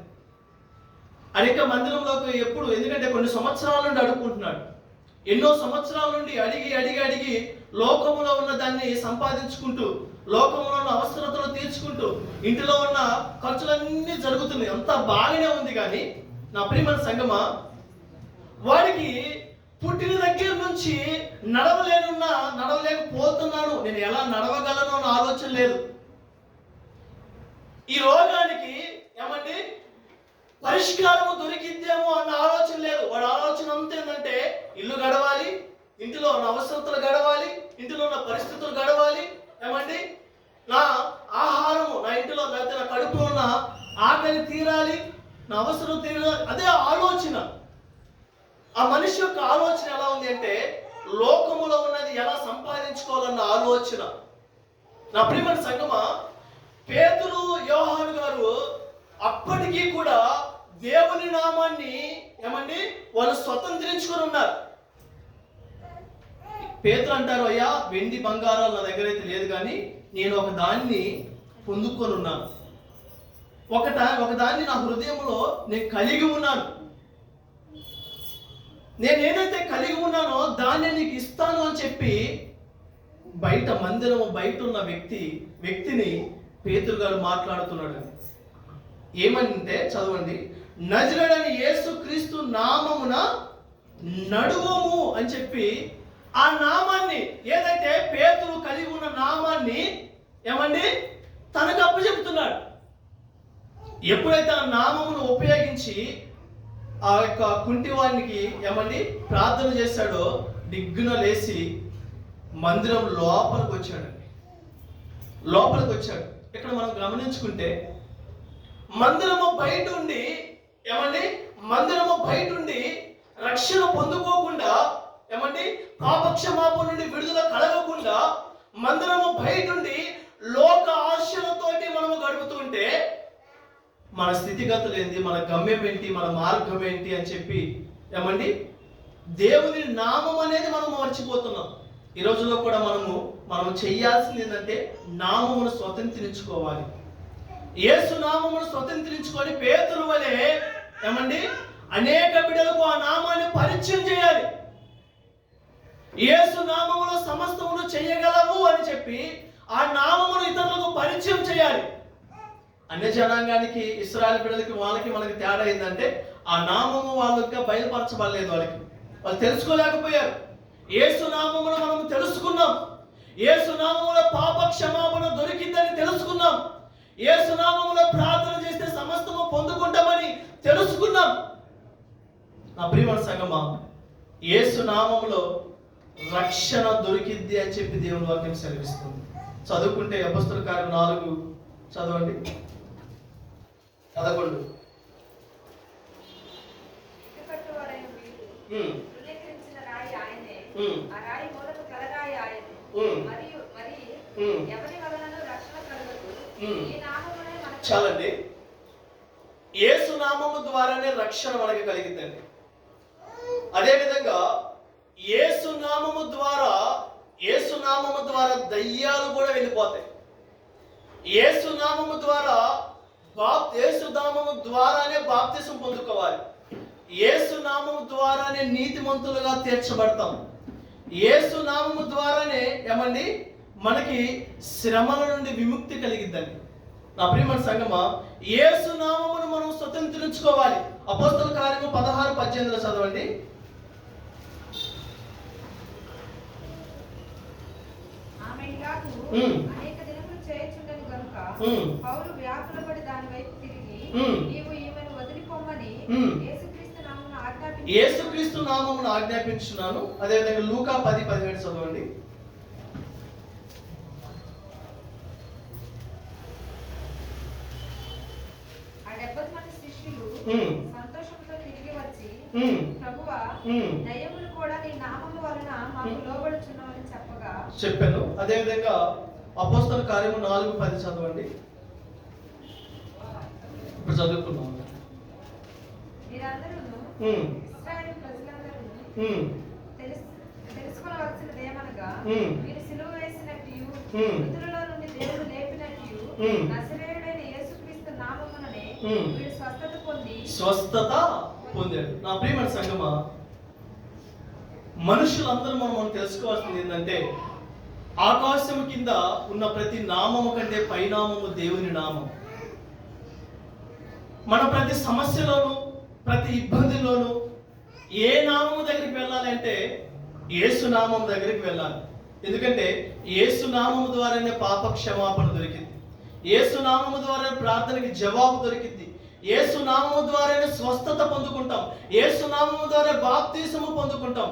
అది ఇంకా మందిరంలోకి ఎప్పుడు, ఎందుకంటే కొన్ని సంవత్సరాల నుండి అడుక్కుంటున్నాడు. ఎన్నో సంవత్సరాల నుండి అడిగి లోకములో ఉన్న దాన్ని సంపాదించుకుంటూ, లోకంలో ఉన్న అవసరతలు తీర్చుకుంటూ, ఇంటిలో ఉన్న ఖర్చులన్నీ జరుగుతున్నాయి, అంతా బాగానే ఉంది. కానీ నా ప్రియమైన సంగమా, వాడికి పుట్టిన దగ్గర నుంచి నడవలేకపోతున్నాను, నేను ఎలా నడవగలను అన్న ఆలోచన లేదు. ఈ రోగానికి ఏమండి పరిష్కారము దొరికిద్దేమో అన్న ఆలోచన లేదు. వాడి ఆలోచన అంతా ఏంటంటే, ఇల్లు గడవాలి, ఇంటిలో ఉన్న అవసరతలు గడవాలి, ఇంటిలో ఉన్న పరిస్థితులు గడవాలి, ఏమండి నా ఆహారము, నా ఇంటిలో లేకపోతే నా కడుపులో ఉన్న ఆకలి తీరాలి, నా అవసరం తీరాలి, అదే ఆలోచన. ఆ మనిషి యొక్క ఆలోచన ఎలా ఉంది అంటే, లోకములో ఉన్నది ఎలా సంపాదించుకోవాలన్న ఆలోచన. నా ప్రియమైన సంగమా, పేతురు యోహాను గారు అప్పటికీ కూడా దేవుని నామాన్ని ఏమండి వాళ్ళు స్వతంత్రించుకొని ఉన్నారు. పేతురు అంటారు, అయ్యా వెండి బంగారాలు నా దగ్గర అయితే లేదు, కానీ నేను ఒక దాన్ని పొందుకొని ఉన్నాను, ఒక దాన్ని నా హృదయంలో నేను కలిగి ఉన్నాను. నేనేదైతే కలిగి ఉన్నానో దాన్ని నీకు ఇస్తాను అని చెప్పి మందిరము బయట ఉన్న వ్యక్తిని పేతురు గారు మాట్లాడుతున్నాడు. ఏమంటే చదవండి, నజరేయుడైన యేసుక్రీస్తు నామమున నడువము అని చెప్పి ఆ నామాన్ని, ఏదైతే పేతురు కలిగి ఉన్న నామాన్ని ఏమండి తనకు అప్పచెప్తున్నాడు. ఎప్పుడైతే ఆ నామమును ఉపయోగించి ఆ యొక్క కుంటివానికి ఏమండి ప్రార్థన చేశాడో, దిగ్గున లేచి మందిరం లోపలికి వచ్చాడు. ఇక్కడ మనం గమనించుకుంటే మందిరము బయట ఉండి రక్షణ పొందుకోకుండా, ఏమండి పాపక్షమాపణ నుండి విడుదల కలగకుండా, మందిరము బయట ఉండి లోక ఆశలతోటి మనము గడుపుతుంటే మన స్థితిగతులు ఏంటి, మన గమ్యం ఏంటి, మన మార్గం ఏంటి అని చెప్పి ఏమండి దేవుని నామం అనేది మనం మర్చిపోతున్నాం. ఈ రోజుల్లో కూడా మనం చేయాల్సింది ఏంటంటే నామమును స్వతంత్రించుకోవాలి. యేసు నామమును స్వతంత్రించుకొని పేతురు వలె ఏమండి అనేక బిడ్డలకు ఆ నామాన్ని పరిచయం చేయాలి. యేసు నామములో సమస్తమును చేయగలవు అని చెప్పి ఆ నామమును ఇతరులకు పరిచయం చేయాలి. అన్య జనాంగానికి, ఇశ్రాయేలు బిడ్డలకి మనకి తేడా ఏంటంటే, ఆ నామము వాళ్ళకి బయలుపరచబడలేదు. వాళ్ళు తెలుసుకోలేకపోయారు. యేసు నామమును మనం తెలుసుకున్నాం. యేసు నామములో పాప క్షమాపణ దొరికిందని తెలుసుకున్నాం. యేసు నామములో ప్రార్థన చేస్తే సమస్తము పొందుకుంటామని తెలుసుకున్నాం. నా ప్రియమైన సంగమా, యేసు నామములో రక్షణ దొరికింది అని చెప్పి దేవుని వాక్యం సెలవిస్తుంది. చదువుకుంటే అపొస్తలుల కార్యం 4 చదవండి 11.
ఉల్లేఖించిన రాయి ఆయనే, ఆ రాయి మూలకు తలరాయి ఆయనే. మరియు ఎవరి వలనను రక్షణ కలుగదు. ఈ నామమునే మనకు
చాలండి. యేసు నామము ద్వారానే రక్షణ మనకి కలిగిందండి. అదేవిధంగా యేసు నామము ద్వారా దయ్యాలు కూడా వెళ్ళిపోతాయి. యేసు నామము ద్వారానే బాప్తిసం పొందుకోవాలి. యేసు నామము ద్వారానే నీతిమంతులుగా తీర్చబడతాం. యేసు నామము ద్వారానే ఏమండి మనకి శ్రమల నుండి విముక్తి కలిగిద్దండి. నా ప్రియమైన సంగమా, యేసు నామమును మనం స్వతంత్రించుకోవాలి. అపొస్తలుల కార్యము 16-18 చదవండి.
అనేక దినములు చేయుచుండెను గనుక పౌలు వ్యాకులపడి దాని వైపు తిరిగి, నీవు ఈమెను వదిలిపోమని
యేసుక్రీస్తు నామమును ఆజ్ఞాపించున్నాను. అదేవిధంగా లూకా 10:17 చదవండి.
ఆ 70 మంది శిష్యులు సంతోషంతో తిరిగి వచ్చి, ప్రభువా, దయ్యములు కూడా నీ నామము వలన మాకు లోబడుచున్నామని చెప్పాను.
అదేవిధంగా అపొస్తలుల కార్యము 4:10 చదవండి. ఇప్పుడు చదువుకున్నాం.
మీరందరూ ఇశ్రాయేలు ప్రజలందరూ తెలుసుకోవలసినది ఏమనగా, మీరు సిలువ వేసినట్టు, మృతులలో నుండి దేవుడు లేపినట్టు, నజరేయుడైన యేసుక్రీస్తు నామముననే మీరు స్వస్థత
పొందాడు. నా ప్రియమైన సంగమా, మనుషులందరూ మనం తెలుసుకోవాల్సింది ఏంటంటే, ఆకాశం కింద ఉన్న ప్రతి నామము కంటే పైనామము దేవుని నామం. మన ప్రతి సమస్యలోను, ప్రతి ఇబ్బందిలోను ఏ నామము దగ్గరికి వెళ్ళాలి అంటే యేసు నామం దగ్గరికి వెళ్ళాలి. ఎందుకంటే యేసు నామము ద్వారానే పాప క్షమాపణ దొరికింది. యేసు నామము ద్వారా ప్రార్థనకి జవాబు దొరికింది. యేసు నామము ద్వారానే స్వస్థత పొందుకుంటాం. యేసు నామము ద్వారా బాప్తిసము పొందుకుంటాం.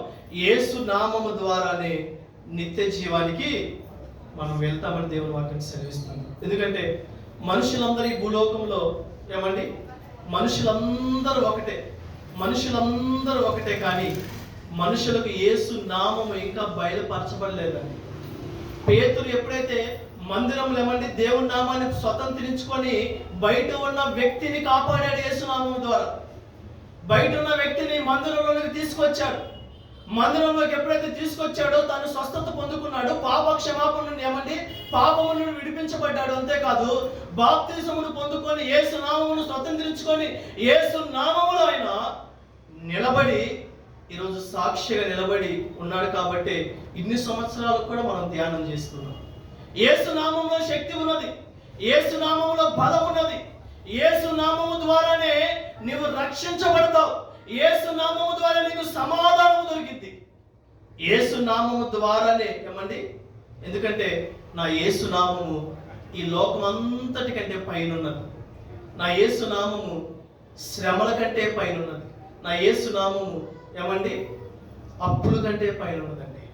యేసు నామము ద్వారానే నిత్య జీవానికి మనం వెళ్తామని దేవుని వాక్యం సెలవిస్తుంది. ఎందుకంటే మనుషులందరూ ఈ భూలోకంలో ఏమండి, మనుషులందరూ ఒకటే కానీ మనుషులకు యేసు నామము ఇంకా బయలుపరచబడలేదండి. పేతురు ఎప్పుడైతే మందిరంలో ఏమండి దేవుని నామాన్ని స్వతంత్రించుకొని బయట ఉన్న వ్యక్తిని కాపాడాడు. యేసు నామము ద్వారా బయట ఉన్న వ్యక్తిని మందిరంలోకి తీసుకొచ్చాడు. మందిరంలోకి ఎప్పుడైతే తీసుకొచ్చాడో తను స్వస్థత పొందుకున్నాడు. పాప క్షమాపణ నుండి ఏమండి పాపము నుండి విడిపించబడ్డాడు. అంతేకాదు బాప్తిసమును పొందుకొని యేసు నామమును స్వతంత్రించుకొని యేసు నామములో ఆయన నిలబడి ఈరోజు సాక్షిగా నిలబడి ఉన్నాడు. కాబట్టి ఇన్ని సంవత్సరాలకు కూడా మనం ధ్యానం చేస్తున్నాం. యేసు నామములో శక్తి ఉన్నది. యేసు నామములో బలం ఉన్నది. యేసు నామము ద్వారానే నీవు రక్షించబడతావు. యేసు నామము ద్వారా నీకు సమాధానం దొరికింది. యేసు నామము ద్వారానే ఏమండి, ఎందుకంటే నా యేసు నామము ఈ లోకం అంతటి కంటే పైన ఉన్నది. నా యేసు నామము శ్రమల కంటే పైన ఉన్నది. నా యేసు నామము ఏమండి అప్పుల కంటే పైన ఉన్నదండి.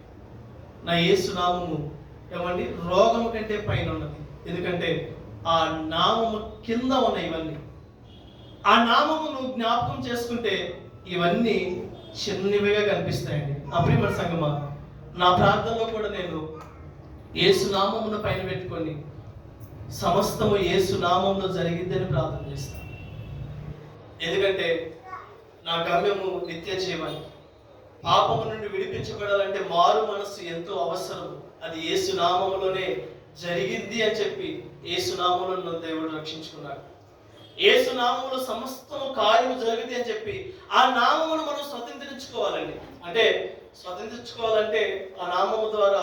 నా యేసు నామము ఏమండి రోగము కంటే పైన ఉన్నది. ఎందుకంటే ఆ నామము కింద ఉన్న ఇవన్నీ, ఆ నామము నువ్వు జ్ఞాపకం చేసుకుంటే ఇవన్నీ చిన్నవిగా కనిపిస్తాయండి. నా ప్రియమైన సంగమా, నా ప్రార్థనలో కూడా నేను యేసు నామమును పైన పెట్టుకొని సమస్తము యేసు నామంలో జరిగిద్దని ప్రార్థన చేస్తాను. ఎందుకంటే నా గమ్యము నిత్య జీవనం. పాపము నుండి విడిపించబడాలంటే మారు మనస్సు ఎంతో అవసరం. అది యేసు నామములోనే జరిగింది అని చెప్పి యేసు నామములో దేవుడు రక్షించుకున్నాడు. యేసు నామములో సమస్తము కార్యము జరిగింది అని చెప్పి ఆ నామమును మనం స్వతంత్రించుకోవాలండి. అంటే స్వతంత్రించుకోవాలంటే ఆ నామము ద్వారా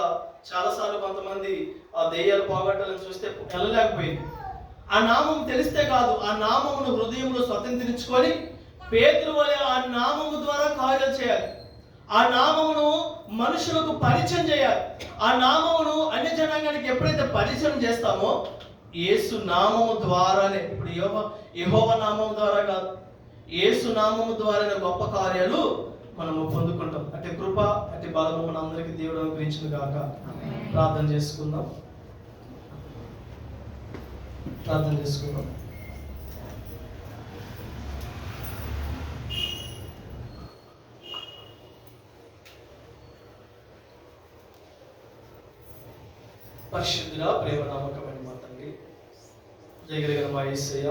చాలాసార్లు కొంతమంది ఆ దెయ్యాలు పోగొట్టాలని చూస్తే వెళ్ళలేకపోయింది. ఆ నామం తెలిస్తే కాదు, ఆ నామమును హృదయంలో స్వతంత్రించుకొని పేతురు వలె ఆ నామము ద్వారా కార్యాలు చేయాలి. ఆ నామమును మనుషులకు పరిచయం చేయాలి. ఆ నామమును అన్య జనాంగానికి ఎప్పుడైతే పరిచయం చేస్తామో యేసు నామము ద్వారానే, ఇప్పుడు యెహోవా నామము ద్వారా కాదు, యేసు నామము ద్వారానే గొప్ప కార్యాలు మనము పొందుకుంటాం. అంటే కృప, అంటే బలము మన అందరికీ దేవుడు అనుగ్రహించును గాక. ప్రార్థన చేసుకుందాం. పరిశుద్ధుడా, ప్రేమ నమ్మకమైన మా తండ్రి, జయగలిగిన మా యేసయ్య,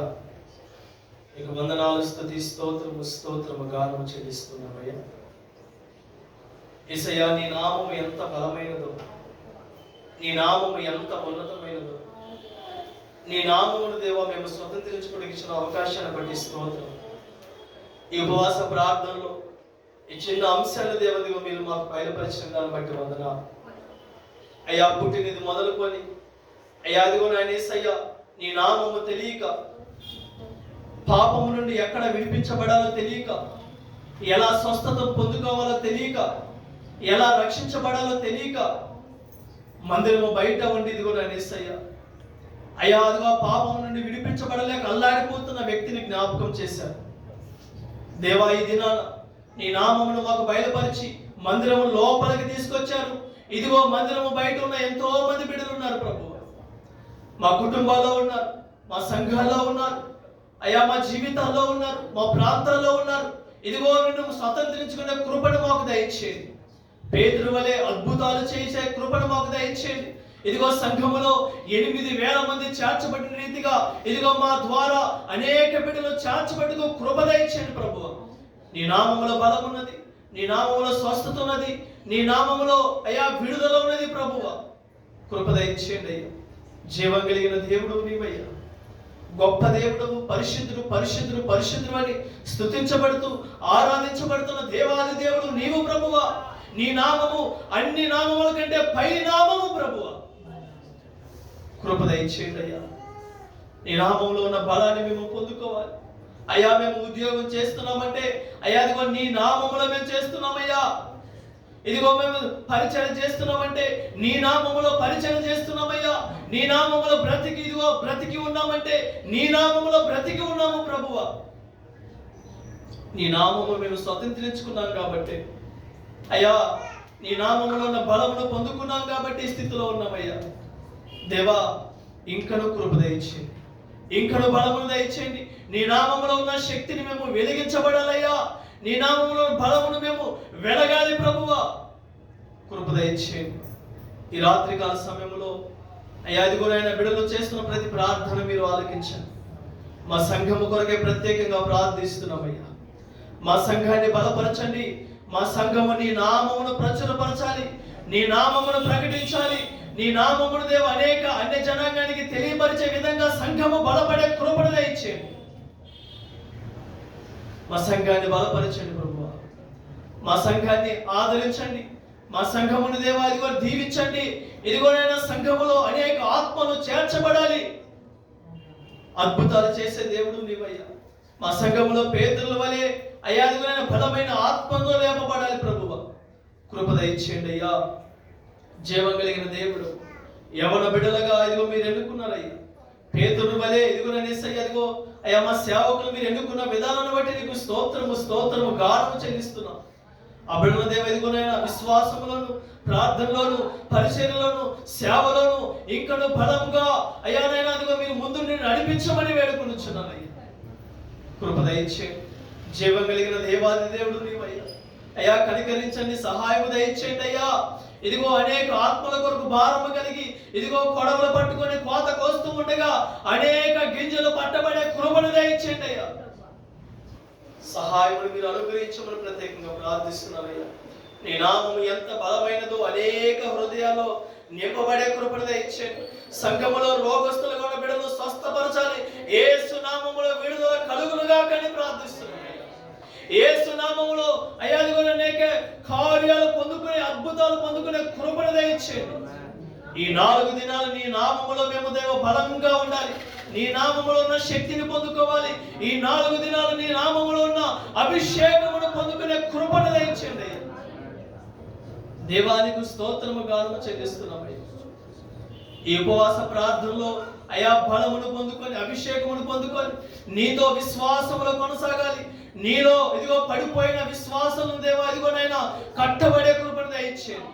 నీకు వందనాలు, స్తుతి, స్తోత్రము గానము చెల్లిస్తున్నామయ్యా. యేసయ్య, నీ నామము ఎంత బలమైనదో, నీ నామము ఎంత ఉన్నతమైనదో, నీ నామమును దేవా మేము స్వతంత్రించుకోవడానికి ఇచ్చిన అవకాశాన్ని బట్టి స్తోత్రం. ఈ ఉపవాస ప్రార్థనలో ఈ చిన్న అంశాలు దేవదిగో మీరు మాకు బయలుపరిచిన దాన్ని బట్టి వందనాలు అయ్యా. పుట్టినది మొదలుకొని అయ్యా అదిగో నాయన యేసయ్య, నీ నామము తెలియక, పాపము నుండి ఎక్కడ విడిపించబడాలో తెలియక, ఎలా స్వస్థత పొందుకోవాలో తెలియక, ఎలా రక్షించబడాలో తెలియక మందిరము బయట ఉండి ఇదిగో నాయన యేసయ్య అయ్యా అదిగో పాపం నుండి విడిపించబడలేక అల్లాడిపోతున్న వ్యక్తిని జ్ఞాపకం చేశారు దేవా. ఈ దినాన నీ నామమును మాకు బయలుపరిచి మందిరము లోపలికి తీసుకొచ్చారు. ఇదిగో మందిరము బయట ఉన్న ఎంతో మంది బిడ్డలు ఉన్నారు ప్రభు. మా కుటుంబాల్లో ఉన్నారు, మా సంఘాల్లో ఉన్నారు అయ్యా, మా జీవితాల్లో ఉన్నారు, మా ప్రాంతాల్లో ఉన్నారు. ఇదిగో నిన్ను స్వతంత్రించుకునే కృపను మాకు దయచేయండి. పేతురు వలె అద్భుతాలు చేసే కృపను మాకు దయచేయండి. ఇదిగో సంఘములో 8,000 మంది చేర్చబడిన రీతిగా ఇదిగో మా ద్వారా అనేక బిడ్డలు చేర్చబడుతూ కృప దయచేయండి ప్రభువా. నీ నామములో బలం ఉన్నది, నీ నామములో స్వస్థత ఉన్నది, నీ నామములో అయ్యా విడుదల ఉన్నది ప్రభువా. కృప దయచేయండి అయ్యా. జీవం కలిగిన దేవుడు నీవయ్యా, గొప్ప దేవుడు, పరిశుద్ధుడు పరిశుద్ధుడు పరిశుద్ధుడు అని స్తుతించబడుతూ ఆరాధించబడుతున్న దేవాది దేవుడు నీవు ప్రభువా. నీ నామము అన్ని నామముల కంటే పై నామము ప్రభువా. కృప దయచేయండి అయ్యా. నీ నామంలో ఉన్న బలాన్ని మేము పొందుకోవాలి అయ్యా. మేము ఉద్యోగం చేస్తున్నామంటే అయ్యా అదిగో నీ నామములో మేము చేస్తున్నామయ్యా. ఇదిగో మేము పరిచయం చేస్తున్నామంటే నీ నామములో పరిచయం చేస్తున్నామయ్యా. నీ నామములో బ్రతికి ఉన్నామంటే నీ నామములో బ్రతికి ఉన్నాము ప్రభువా. నీ నామము మేము స్వతంత్రించుకున్నాం కాబట్టి అయ్యా, నీ నామములో ఉన్న బలమును పొందుకున్నాం కాబట్టి ఈ స్థితిలో ఉన్నామయ్యా. దేవా, ఇంకను కృప దయచేయండి, ఇంకను బలమును దయచేయండి. నీ నామములో ఉన్న శక్తిని మేము వెలిగించబడాలయ్యా. నీ నామములో బలమును మేము వెలగాలి ప్రభువా. కృప దయచేయండి. ఈ రాత్రికాల సమయంలో అయ్యా అదిగోనైనా బిడ్డలు చేస్తున్న ప్రతి ప్రార్థన మీరు ఆలకించండి. మా సంఘము కొరకే ప్రత్యేకంగా ప్రార్థిస్తున్నామయ్యా. మా సంఘాన్ని బలపరచండి. మా సంఘము నీ నామమును ప్రచురపరచాలి, నీ నామమును ప్రకటించాలి. నీ నామమును దేవ అనేక అన్య జనాంగానికి తెలియపరిచే విధంగా సంఘము బలపడే కృపను దయచేయండి. మా సంఘాన్ని బలపరచండి ప్రభువా. మా సంఘాన్ని ఆదరించండి. మా సంఘమును దేవ ఇదిగో దీవించండి. ఇదిగోనైనా సంఘములో అనేక ఆత్మలు చేర్చబడాలి. అద్భుతాలు చేసే దేవుడు నీవయ్యా. మా సంఘములో పేతురుల వలె అయ్యా అదిగోనైనా బలమైన ఆత్మతో లేపబడాలి ప్రభువా. కృప దయచేయండి అయ్యా. జీవం కలిగిన దేవుడు, యవన బిడ్డలుగా ఇదిగో మీరు ఎన్నుకున్నారయ్యా. పేతురు వలె ఇదిగోననేసయ్య అదిగో అయ్యా మా సేవకులు మీరు ఎన్నుకున్న విధానాన్ని బట్టి నీకు స్తోత్రము గానము చెల్లిస్తున్నాం. ఆ బిడ్డల దేవ ఇదిగోనైనా విశ్వాసములోను, ప్రార్థనలోను, పరిచర్యలోను, సేవలోను ఇంకను బలంగా అయ్యానైనా అదిగో మీరు ముందు నేను నడిపించమని వేడుకొనుచున్నానయ్యా. కృప దయచేయండి. జీవం కలిగిన దేవాది దేవుడు నీవయ్యా. అయ్యా కనికరించండి, సహాయము దయచేయండి అయ్యా. ఇదిగో అనేక ఆత్మల కొరకు భారము కలిగి ఇదిగో కొడవలు పట్టుకొని కోత కోస్తూ ఉండగా అనేక గింజలు పట్టబడే కృపను దయచేయండి అయ్యా. సహాయమును మీరు అనుగ్రహించమని ప్రత్యేకంగా ప్రార్థిస్తున్నానయ్యా. నీ నామము ఎంత బలమైనదో అనేక హృదయాల్లో నింపబడే కృపను దయచేయండి. సంఘములో రోగస్తులుగా ఉన్న బిడ్డలు స్వస్థపరచాలి. యేసు నామములో విడుదల కలుగునుగా కానీ ప్రార్థిస్తున్నాను. యేసు నామములో అయ్యా అనేక కార్యాలు పొందుకునే, అద్భుతాలు పొందుకునే కృపను దయచేయండి. ఈ 4 దినాలు నీ నామములో మేము దేవ బలంగా ఉండాలి. నీ నామములో ఉన్న శక్తిని పొందుకోవాలి. ఈ 4 దినాలు నీ నామములో ఉన్న అభిషేకమును పొందుకునే కృపను దయచేయండి. దేవానికి స్తోత్రము గానము చెల్లిస్తున్నామయ్యా. ఈ ఉపవాస ప్రార్థనలో అయా బలమును పొందుకొని, అభిషేకమును పొందుకొని నీతో విశ్వాసములో కొనసాగాలి. నీలో ఇదిగో పడిపోయిన విశ్వాసం దేవా ఇదిగోనైనా కట్టబడే కృపను దయచేయండి.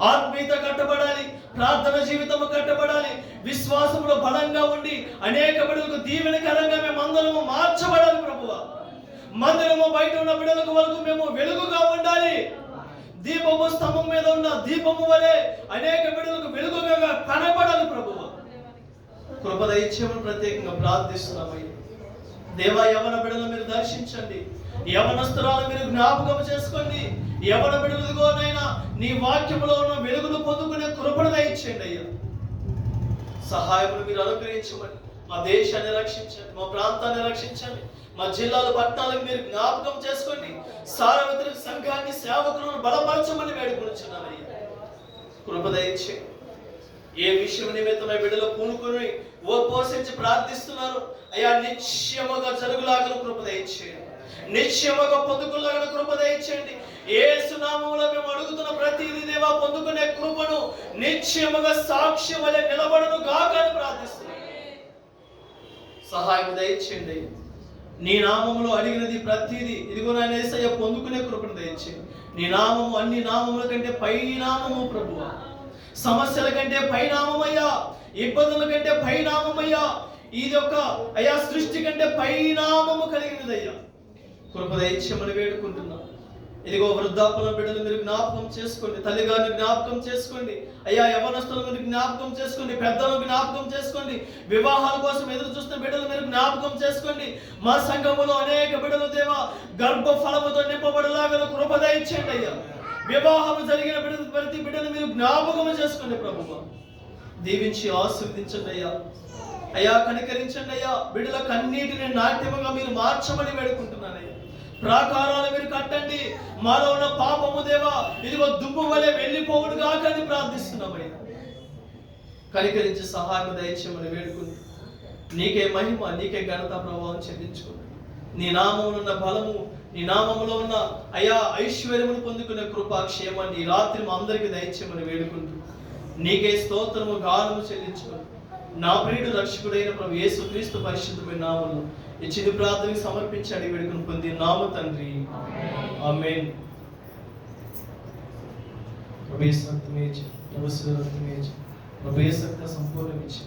ఆత్మీయత కట్టబడాలి, ప్రార్థన జీవితము కట్టబడాలి, విశ్వాసంలో బలంగా ఉండి అనేక బిడ్డలకు దీవెనకరంగా మేము అందరము మార్చబడాలి ప్రభువా. మందిరము బయట ఉన్న బిడ్డలకు వరకు మేము వెలుగుగా ఉండాలి. దీపము స్తంభం మీద ఉన్న దీపము వలె అనేక బిడ్డలకు వెలుగుగా కనబడాలి ప్రభువా. కృప దయచేయమని ప్రత్యేకంగా ప్రార్థిస్తున్నామయ్యా. దేవా, యవన బిడ్డలు మీరు దర్శించండి, యవనస్తురాలు మీరు జ్ఞాపకం చేసుకోండి. యవన బిడ్డలుగోనైనా నీ వాక్యములో ఉన్న వెలుగును పొందుకునే కృపను దయచేయండి అయ్యా. సహాయమును మీరు అనుగ్రహించమని మా దేశాన్ని రక్షించండి, మా ప్రాంతాన్ని రక్షించండి, మా జిల్లాల పట్టణాలకు మీరు జ్ఞాపకం చేసుకోండి. సార్వత్రిక సంఘాన్ని సేవకులను బలపరచమని వేడుకొనుచున్నానయ్యా. కృప దయచేయండి. ఏ విషయం నిమిత్తమై బిడ్డలు పూనుకొని పోషించి ప్రార్థిస్తున్నారు అయ్యా, నిశ్చయముగా జరుగులాగా కృప దయచేయండి, నిశ్చయముగా పొందుకులాగా కృప దయచేయండి. యేసు నామములో మేము అడుగుతున్న ప్రతిదీ దేవా పొందుకునే కృపను నిశ్చయముగా సాక్ష్యం వలె నిలబడను గాక అని ప్రార్థిస్తున్నాను. సహాయం దయచేయండి. నీ నామములో అడిగినది ప్రతిదీ ఇదిగో నాయన యేసయ్య పొందుకునే కృపను దయచేయండి. నీ నామము అన్ని నామముల కంటే పై నామము ప్రభువా. సమస్యల కంటే పై నామమయ్యా, ఇబ్బందుల కంటే పై నామమయ్యా, ఇది ఒక అయ్యా సృష్టి కంటే పై నామము కలిగినదయ్యా. కృప దయచేయమని వేడుకుంటున్నాం. ఇదిగో వృద్ధాప్యుల బిడ్డలు మీరు జ్ఞాపకం చేసుకోండి, తల్లిగారిని జ్ఞాపకం చేసుకోండి అయ్యా, యవనస్తులను మీరు జ్ఞాపకం చేసుకోండి, పెద్దలను జ్ఞాపకం చేసుకోండి, వివాహాల కోసం ఎదురు చూస్తున్న బిడ్డలు మీరు జ్ఞాపకం చేసుకోండి. మా సంఘములో అనేక బిడ్డలు దేవా గర్భ ఫలముతో నింపబడలాగా కృప దయచేయండి అయ్యా. వివాహం జరిగిన ప్రతి బిడ్డను మీరు జ్ఞాపకం చేసుకోండి ప్రభువా. దీవించి ఆశీర్వదించండి అయ్యా. అయ్యా కనికరించండి అయ్యా. బిడ్డల కన్నీటిని నాట్యముగా మీరు మార్చమని వేడుకుంటున్నానయ్యా. ప్రాకారాలు మీరు కట్టండి, మాలో ఉన్న పాపము దేవా ఇదిగో దుమ్ము వలె వెళ్ళిపోవుడుగా అని ప్రార్థిస్తున్నామయ్యా. కనికరించి సహాయం దయచేయమని వేడుకుంది. నీకే మహిమ, నీకే ఘనత ప్రభావం చెల్లించుకుంది. నీ నామములో ఉన్న బలము, నీ నామములో ఉన్న అయా ఐశ్వర్యమును పొందుకునే కృపా క్షేమాన్ని ఈ రాత్రి మా అందరికీ దయచేయమని వేడుకుంటూ నీకే స్తోత్రము గానము చెల్లించుకుని నా ప్రియుడు రక్షకుడైన ప్రభు యేసుక్రీస్తు పరిశుద్ధమైన నామములో ఈ చిన్న ప్రార్థనకి సమర్పించి అడిగి వేడుకుని పొంది నామ తండ్రి ఆమేన్. సంపూర్ణమిచ్చి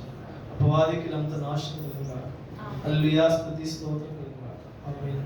అపవాదికి అంత నాశనం హల్లెలూయా స్తుతి స్తోత్రం. ఆమేన్.